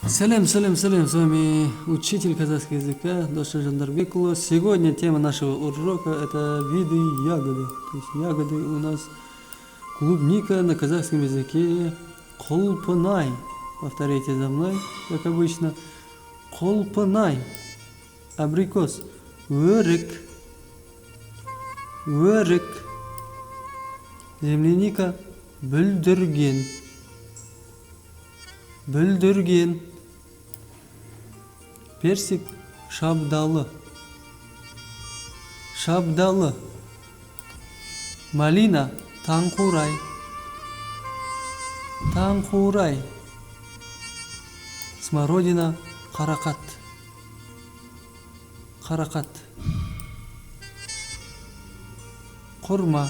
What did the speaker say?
Салям, с вами учитель казахского языка Доша Жандарбекула. Сегодня тема нашего урока это виды ягоды. То есть ягоды у нас клубника на казахском языке колпынай. Повторите за мной, как обычно. Колпынай. Абрикос. Өрік. Земляника. Бүлдірген. Персик. Шабдалы. Малина. Таңқурай. Смородина. Қарақат. Құрма.